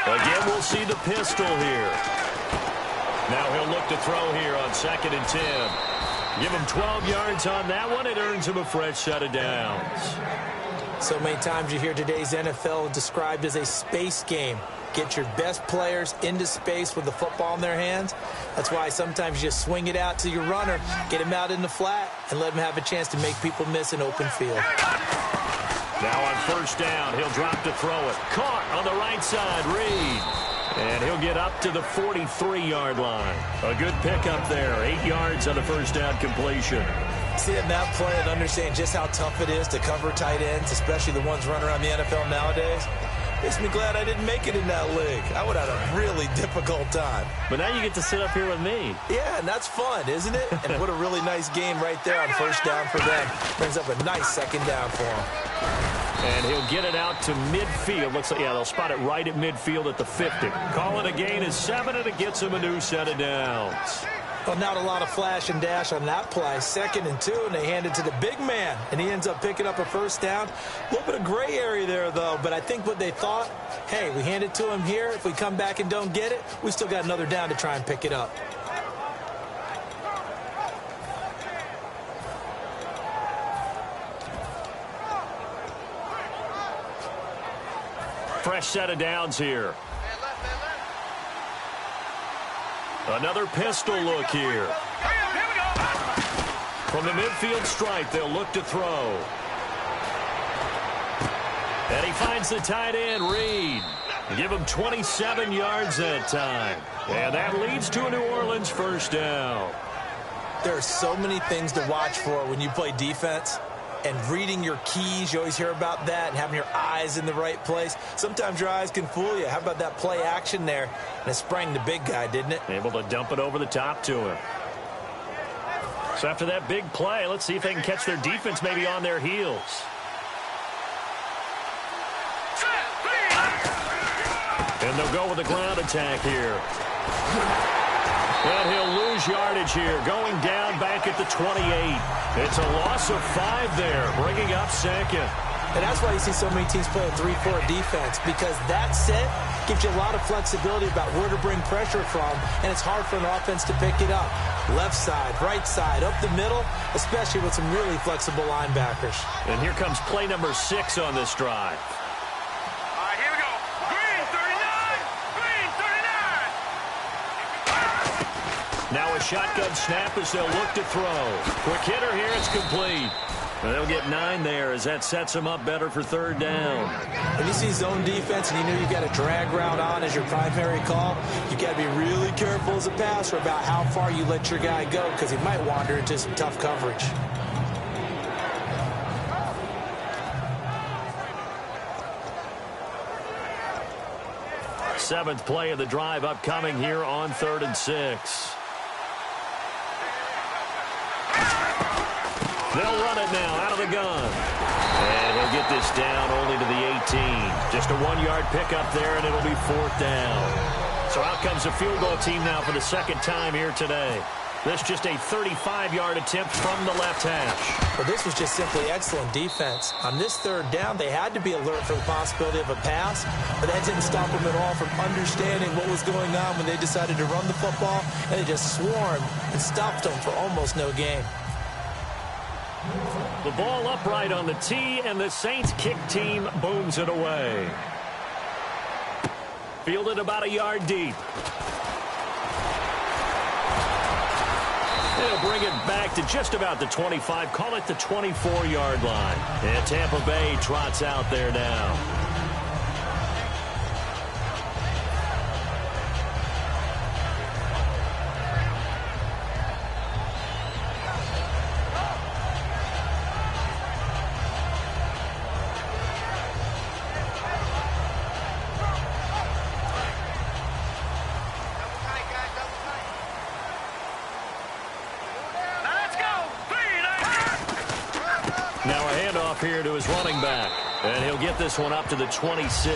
Again, we'll see the pistol here. Now he'll look to throw here on 2nd and 10. Give him 12 yards on that one. It earns him a fresh set of downs. So many times you hear today's NFL described as a space game. Get your best players into space with the football in their hands. That's why sometimes you just swing it out to your runner, get him out in the flat, and let him have a chance to make people miss an open field. Now on first down, he'll drop to throw it. Caught on the right side, Reed. And he'll get up to the 43-yard line. A good pickup there. 8 yards on the first down completion. Seeing that play and understand just how tough it is to cover tight ends, especially the ones running around the NFL nowadays, makes me glad I didn't make it in that league. I would have had a really difficult time. But now you get to sit up here with me. Yeah, and that's fun, isn't it? And what a really nice game right there on first down for them. Brings up a nice second down for them. And he'll get it out to midfield. Looks like, yeah, they'll spot it right at midfield at the 50. Call it a gain of 7, and it gets him a new set of downs. Well, not a lot of flash and dash on that play. 2nd and 2, and they hand it to the big man, and he ends up picking up a first down. A little bit of gray area there, though, but I think what they thought, hey, we hand it to him here. If we come back and don't get it, we still got another down to try and pick it up. Fresh set of downs here. Another pistol look here. From the midfield stripe, they'll look to throw. And he finds the tight end, Reed. Give him 27 yards that time. And that leads to a New Orleans first down. There are so many things to watch for when you play defense. And reading your keys, you always hear about that, and having your eyes in the right place. Sometimes your eyes can fool you. How about that play action there? And it sprang the big guy, didn't it? Able to dump it over the top to him. So after that big play, let's see if they can catch their defense maybe on their heels. And they'll go with the ground attack here. And he'll lose yardage here, going down back at the 28. It's a loss of 5 there, bringing up 2nd. And that's why you see so many teams play a 3-4 defense, because that set gives you a lot of flexibility about where to bring pressure from, and it's hard for an offense to pick it up. Left side, right side, up the middle, especially with some really flexible linebackers. And here comes play number 6 on this drive. Now a shotgun snap as they'll look to throw. Quick hitter here, it's complete. And they'll get 9 there as that sets them up better for 3rd down. When you see zone defense and you know you got a drag route on as your primary call, you got to be really careful as a passer about how far you let your guy go, because he might wander into some tough coverage. Seventh play of the drive upcoming here on 3rd and 6. it now out of the gun. And he'll get this down only to the 18. Just a 1-yard pickup there, and it'll be 4th down. So out comes the field goal team now for the second time here today. This just a 35-yard attempt from the left hash. Well, this was just simply excellent defense. On this 3rd down, they had to be alert for the possibility of a pass, but that didn't stop them at all from understanding what was going on when they decided to run the football, and they just swarmed and stopped them for almost no gain. The ball upright on the tee, and the Saints kick team booms it away. Fielded about a yard deep. They'll bring it back to just about the 25, call it the 24-yard line. And Tampa Bay trots out there now. Here to his running back, and he'll get this one up to the 26.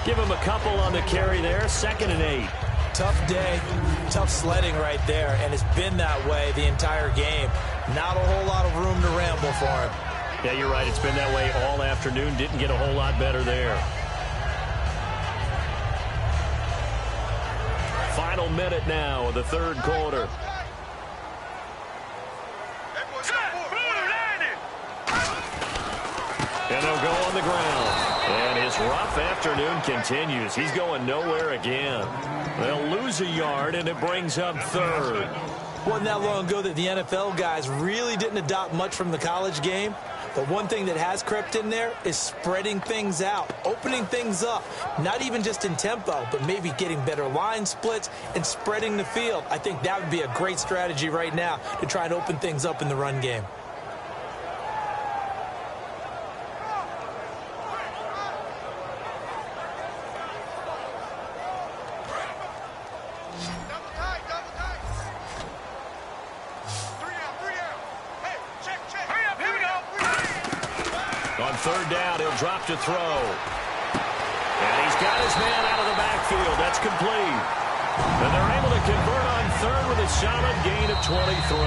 Give him a couple on the carry there. 2nd and 8. Tough day, tough sledding right there, and it's been that way the entire game. Not a whole lot of room to ramble for him. Yeah, you're right. It's been that way all afternoon. Didn't get a whole lot better there. Final minute now of the 3rd quarter. And they'll go on the ground. And his rough afternoon continues. He's going nowhere again. They'll lose a yard, and it brings up 3rd. Wasn't that long ago that the NFL guys really didn't adopt much from the college game. But one thing that has crept in there is spreading things out, opening things up, not even just in tempo, but maybe getting better line splits and spreading the field. I think that would be a great strategy right now to try and open things up in the run game. On 3rd down, he'll drop to throw. And he's got his man out of the backfield. That's complete. And they're able to convert on 3rd with a solid gain of 23.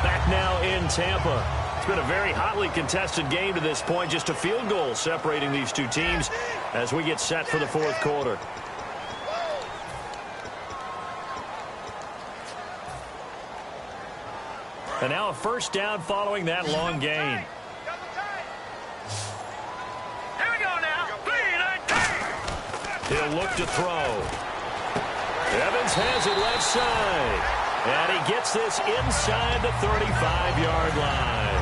Back now in Tampa. It's been a very hotly contested game to this point. Just a field goal separating these two teams as we get set for the 4th quarter. And now a 1st down following that long gain. He'll look to throw. Evans has it left side. And he gets this inside the 35-yard line.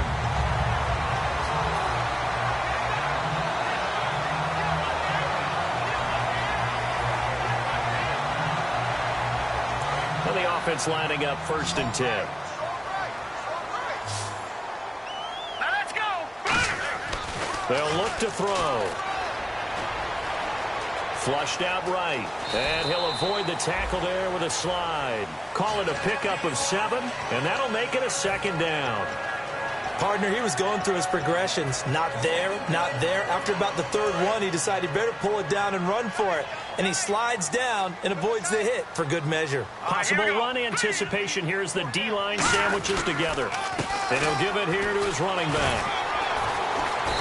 And the offense lining up 1st and 10. Now let's go. They'll look to throw. Flushed out right, and he'll avoid the tackle there with a slide. Call it a pickup of 7, and that'll make it a 2nd down. Partner, he was going through his progressions. Not there, not there. After about the 3rd one, he decided better pull it down and run for it. And he slides down and avoids the hit for good measure. Possible run anticipation here as the D-line sandwiches together. And he'll give it here to his running back.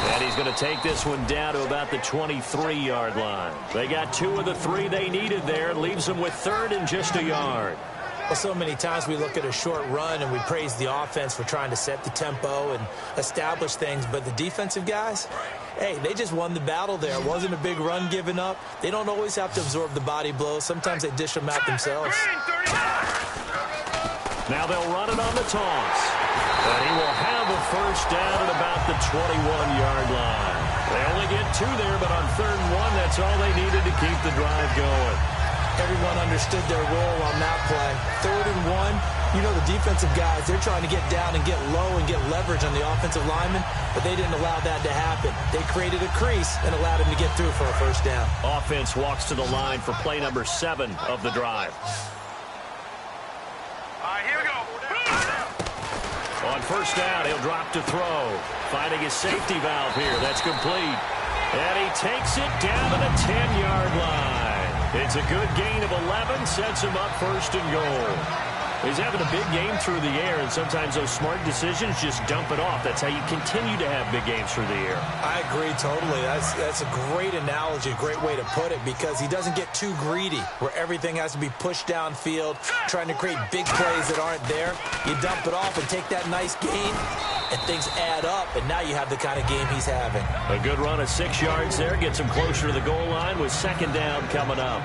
And he's going to take this one down to about the 23-yard line. They got 2 of the 3 they needed there. Leaves them with 3rd and just a yard. Well, so many times we look at a short run and we praise the offense for trying to set the tempo and establish things. But the defensive guys, hey, they just won the battle there. It wasn't a big run given up. They don't always have to absorb the body blows. Sometimes they dish them out themselves. Now they'll run it on the toss. And he will have a 1st down at about the 21-yard line. They only get 2 there, but on 3rd and 1, that's all they needed to keep the drive going. Everyone understood their role on that play. 3rd and 1, you know the defensive guys, they're trying to get down and get low and get leverage on the offensive lineman, but they didn't allow that to happen. They created a crease and allowed him to get through for a 1st down. Offense walks to the line for play number 7 of the drive. All right, here we go. On first down, he'll drop to throw. Finding his safety valve here. That's complete. And he takes it down to the 10-yard line. It's a good gain of 11. Sets him up first and goal. He's having a big game through the air, and sometimes those smart decisions just dump it off. That's how you continue to have big games through the air. I agree totally. That's a great analogy, a great way to put it, because he doesn't get too greedy where everything has to be pushed downfield, trying to create big plays that aren't there. You dump it off and take that nice gain, and things add up, and now you have the kind of game he's having. A good run of 6 yards there gets him closer to the goal line with second down coming up.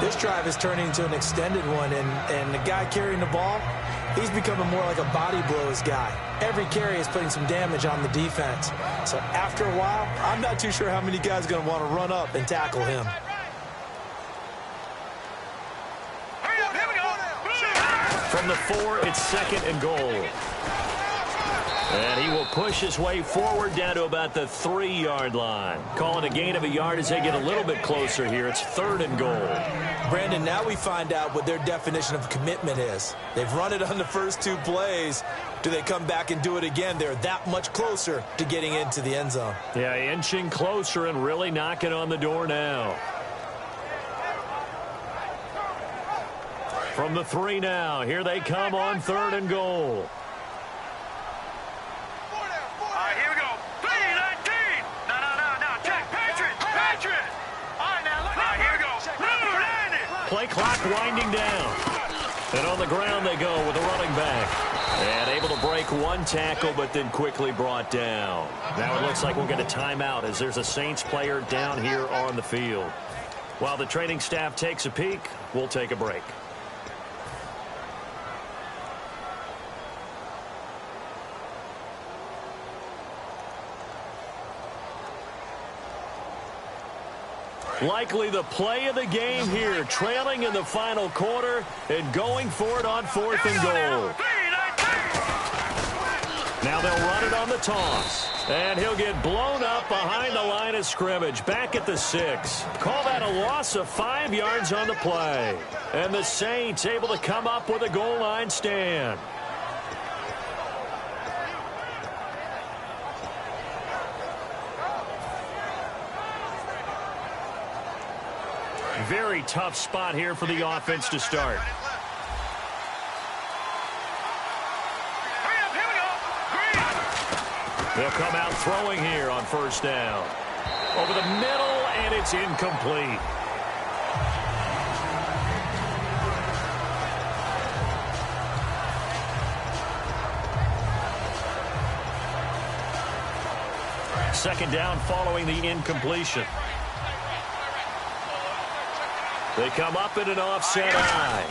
This drive is turning into an extended one, and the guy carrying the ball, he's becoming more like a body blows guy. Every carry is putting some damage on the defense. So after a while, I'm not too sure how many guys are going to want to run up and tackle him. From the 4, it's second and goal. And he will push his way forward down to about the 3-yard line. Calling a gain of a yard as they get a little bit closer here. It's third and goal. Brandon, now we find out what their definition of commitment is. They've run it on the first 2 plays. Do they come back and do it again? They're that much closer to getting into the end zone. Yeah, inching closer and really knocking on the door now. From the 3 now, here they come on third and goal. Play clock winding down. And on the ground they go with a running back. And able to break 1 tackle, but then quickly brought down. Now it looks like we'll get a timeout as there's a Saints player down here on the field. While the training staff takes a peek, we'll take a break. Likely the play of the game here, trailing in the final quarter and going for it on fourth and goal. Now they'll run it on the toss. And he'll get blown up behind the line of scrimmage, back at the 6. Call that a loss of 5 yards on the play. And the Saints able to come up with a goal line stand. Very tough spot here for the offense to start. They'll come out throwing here on first down. Over the middle, and it's incomplete. Second down following the incompletion. They come up in an offset eye.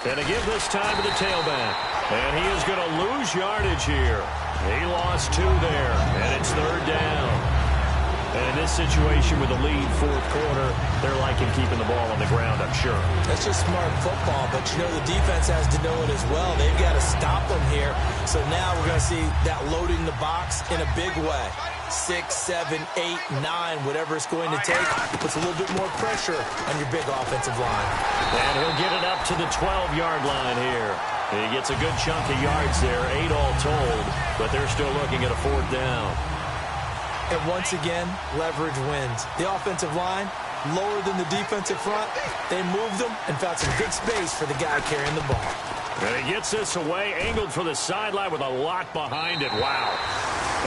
And they give this time to the tailback. And he is going to lose yardage here. He lost 2 there, and it's third down. And in this situation with the lead fourth quarter, they're liking keeping the ball on the ground, I'm sure. That's just smart football, but you know the defense has to know it as well. They've got to stop them here. So now we're going to see that loading the box in a big way. 6, 7, 8, 9, whatever it's going to take, puts a little bit more pressure on your big offensive line. And he'll get it up to the 12-yard line here. He gets a good chunk of yards there, 8 all told, but they're still looking at a fourth down. And once again, leverage wins. The offensive line, lower than the defensive front, they moved them and found some good space for the guy carrying the ball. And he gets this away, angled for the sideline with a lot behind it. Wow.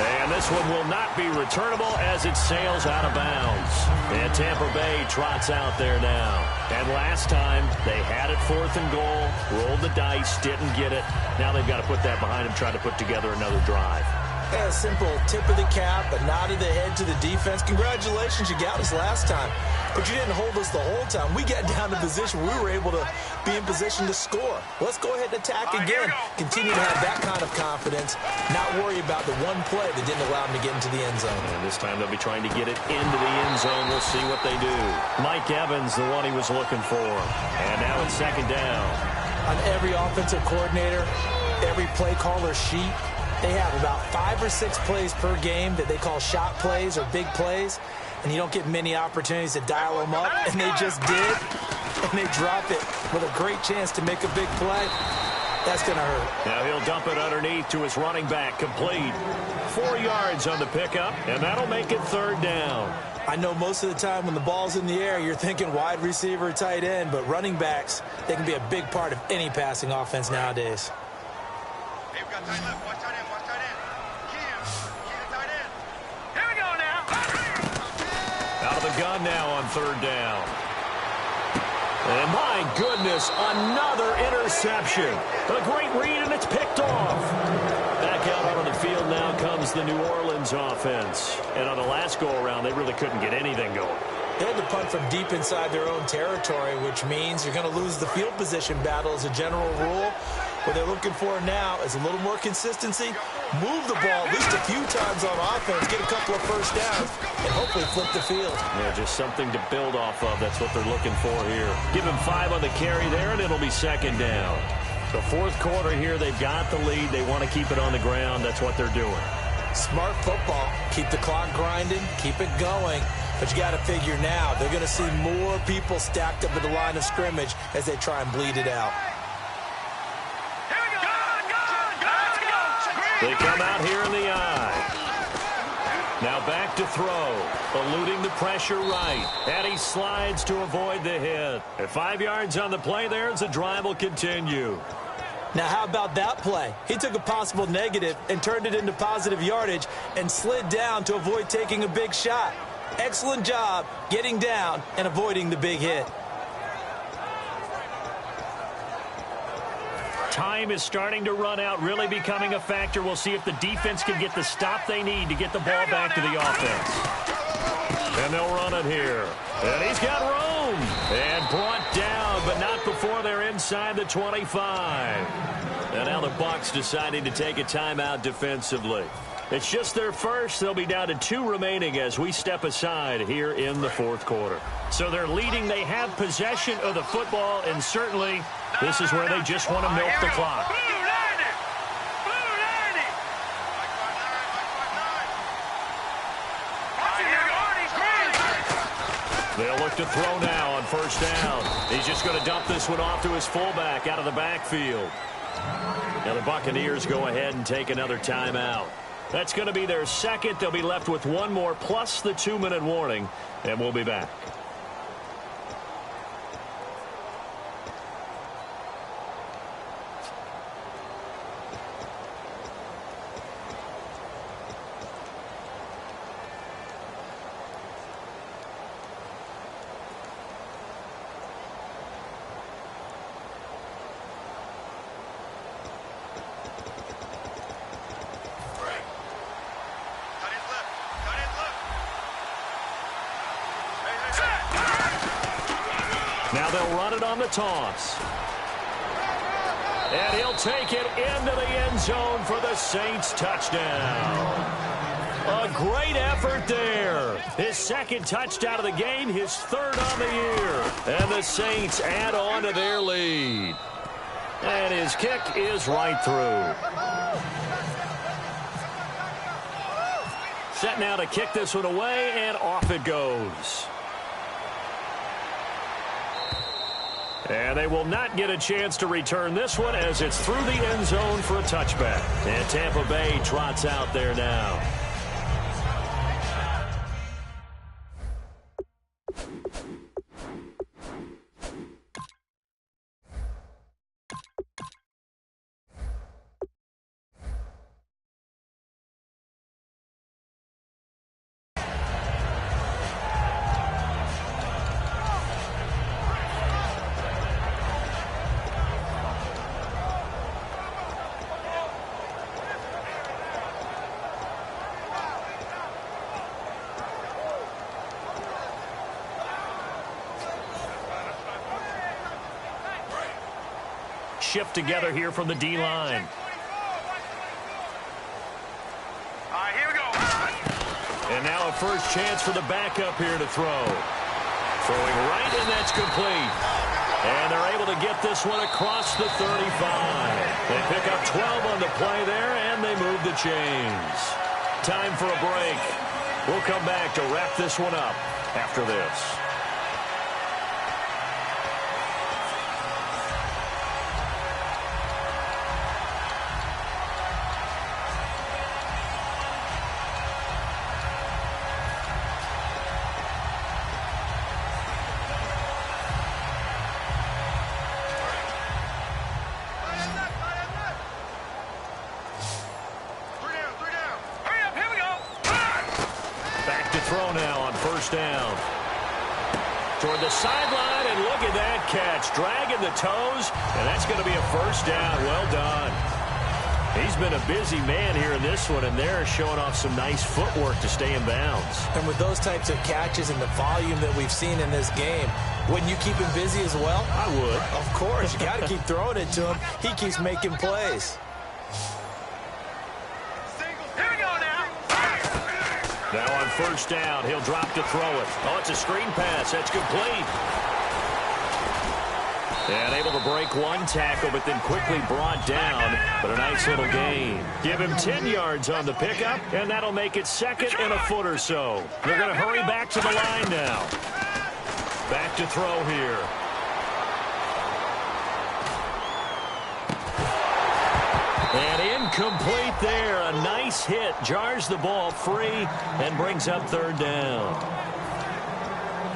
And this one will not be returnable as it sails out of bounds. And Tampa Bay trots out there now. And last time, they had it fourth and goal, rolled the dice, didn't get it. Now they've got to put that behind them, try to put together another drive. Yeah, a simple tip of the cap, a nod of the head to the defense. Congratulations, you got us last time. But you didn't hold us the whole time. We got down to position where we were able to be in position to score. Let's go ahead and attack again. Continue to have that kind of confidence, not worry about the one play that didn't allow them to get into the end zone. And this time they'll be trying to get it into the end zone. We'll see what they do. Mike Evans, the one he was looking for. And now it's second down. On every offensive coordinator, every play caller sheet, they have about 5 or 6 plays per game that they call shot plays or big plays, and you don't get many opportunities to dial them up, and they just did, and they drop it with a great chance to make a big play. That's going to hurt. Now he'll dump it underneath to his running back. Complete. 4 yards on the pickup, and that'll make it third down. I know most of the time when the ball's in the air, you're thinking wide receiver, tight end, but running backs, they can be a big part of any passing offense nowadays. Hey, we got tight left. Watch tight end. Watch tight end. Key him. Key the tight end. Here we go now. Out of the gun now on third down. And my goodness, another interception. A great read, and it's picked off. Back out onto the field now comes the New Orleans offense. And on the last go-around, they really couldn't get anything going. They had to punt from deep inside their own territory, which means you're going to lose the field position battle as a general rule. What they're looking for now is a little more consistency, move the ball at least a few times on offense, get a couple of first downs, and hopefully flip the field. Yeah, just something to build off of. That's what they're looking for here. Give him 5 on the carry there, and it'll be second down. The fourth quarter here, they've got the lead. They want to keep it on the ground. That's what they're doing. Smart football. Keep the clock grinding, keep it going. But you got to figure now, they're going to see more people stacked up at the line of scrimmage as they try and bleed it out. They come out here in the eye. Now back to throw. Eluding the pressure right. And he slides to avoid the hit. At 5 yards on the play there as the drive will continue. Now how about that play? He took a possible negative and turned it into positive yardage and slid down to avoid taking a big shot. Excellent job getting down and avoiding the big hit. Time is starting to run out, really becoming a factor. We'll see if the defense can get the stop they need to get the ball back to the offense. And they'll run it here. And he's got room. And brought down, but not before they're inside the 25. And now the Bucs deciding to take a timeout defensively. It's just their first. They'll be down to 2 remaining as we step aside here in the fourth quarter. So they're leading. They have possession of the football, and certainly this is where they just want to milk the clock. They'll look to throw now on first down. He's just going to dump this one off to his fullback out of the backfield. Now the Buccaneers go ahead and take another timeout. That's going to be their second. They'll be left with 1 more plus the 2-minute warning, and we'll be back. Now they'll run it on the toss. And he'll take it into the end zone for the Saints touchdown. A great effort there. His second touchdown of the game, his third on the year. And the Saints add on to their lead. And his kick is right through. Set now to kick this one away, and off it goes. And they will not get a chance to return this one as it's through the end zone for a touchback. And Tampa Bay trots out there now. Shift together here from the D-line. Here we go. And now a first chance for the backup here to throw. Throwing right, and that's complete. And they're able to get this one across the 35. They pick up 12 on the play there, and they move the chains. Time for a break. We'll come back to wrap this one up after this. throw now on first down. Toward the sideline, and look at that catch. Dragging the toes, and that's going to be a first down. Well done. He's been a busy man here in this one, and they're showing off some nice footwork to stay in bounds. And with those types of catches and the volume that we've seen in this game, wouldn't you keep him busy as well? I would. Of course. You got to keep throwing it to him. He keeps making plays. Now on first down, he'll drop to throw it. Oh, it's a screen pass. That's complete. And able to break one tackle, but then quickly brought down. But a nice little gain. Give him 10 yards on the pickup, and that'll make it second and a foot or so. They're going to hurry back to the line now. Back to throw here. And incomplete there. A nice hit. Jars the ball free and brings up third down.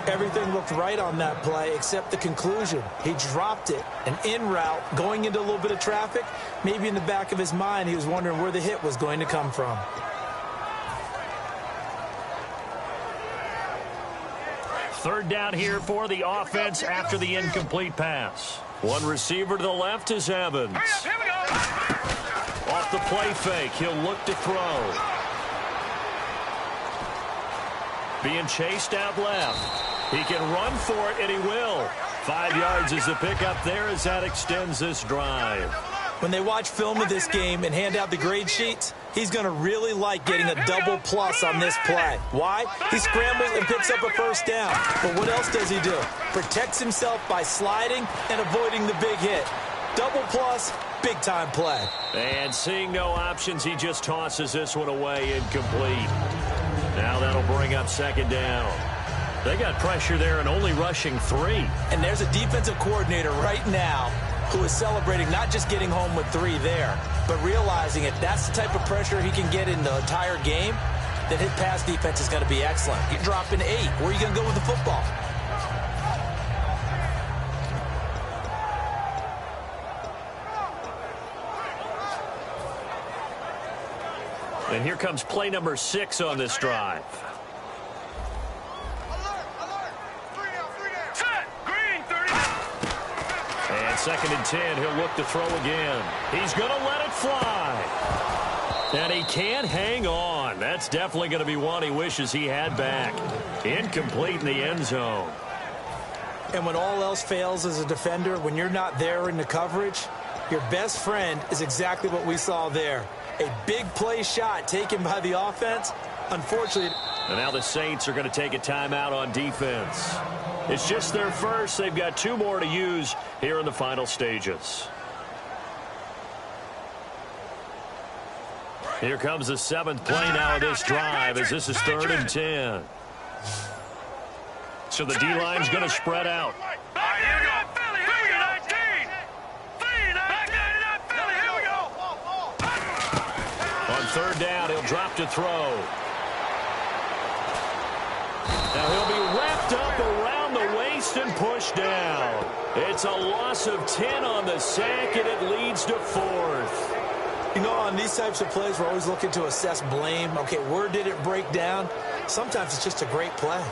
Everything looked right on that play except the conclusion. He dropped it. An in route going into a little bit of traffic. Maybe in the back of his mind he was wondering where the hit was going to come from. Third down here for the offense after the incomplete pass. One receiver to the left is Evans. Here we go. Off the play fake, he'll look to throw. Being chased out left. He can run for it, and he will. 5 yards is the pickup there as that extends this drive. When they watch film of this game and hand out the grade sheets, he's going to really like getting a double plus on this play. Why? He scrambles and picks up a first down. But what else does he do? Protects himself by sliding and avoiding the big hit. Double plus, big-time play. And seeing no options, he just tosses this one away incomplete. Now that'll bring up second down. They got pressure there and only rushing 3. And there's a defensive coordinator right now who is celebrating not just getting home with 3 there, but realizing if that's the type of pressure he can get in the entire game, then his pass defense is going to be excellent. You're dropping 8. Where are you going to go with the football? And here comes play number 6 on this drive. And second and 10, he'll look to throw again. He's going to let it fly. And he can't hang on. That's definitely going to be one he wishes he had back. Incomplete in the end zone. And when all else fails as a defender, when you're not there in the coverage, your best friend is exactly what we saw there. A big play shot taken by the offense. Unfortunately. And now the Saints are going to take a timeout on defense. It's just their first. They've got 2 more to use here in the final stages. Here comes the 7th play now of this drive as this is 3rd and 10. So the D-line's going to spread out. On 3rd down, he'll drop to throw. Now he'll be wrapped up around the waist and pushed down. It's a loss of 10 on the sack, and it leads to 4th. You know, on these types of plays, we're always looking to assess blame. Okay, where did it break down? Sometimes it's just a great play.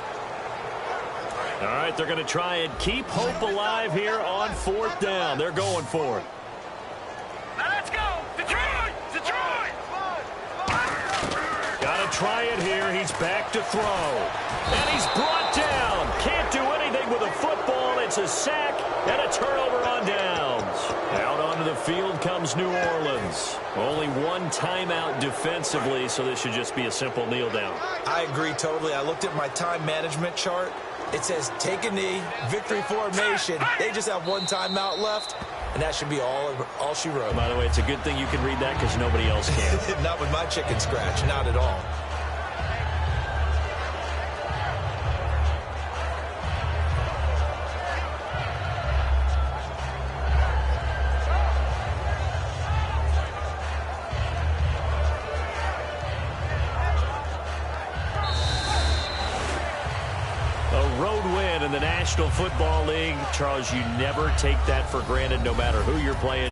All right, they're going to try and keep hope alive here on 4th down. They're going for it. Now let's go. Detroit! Detroit! Got to try it here. He's back to throw. And he's brought down. Can't do anything with a football. It's a sack and a turnover on downs. Out onto the field comes New Orleans. Only 1 timeout defensively, so this should just be a simple kneel down. I agree totally. I looked at my time management chart. It says take a knee, victory formation. They just have 1 timeout left, and that should be all she wrote. By the way, it's a good thing you can read that because nobody else can. Not with my chicken scratch, not at all. In the National Football League, Charles, you never take that for granted no matter who you're playing.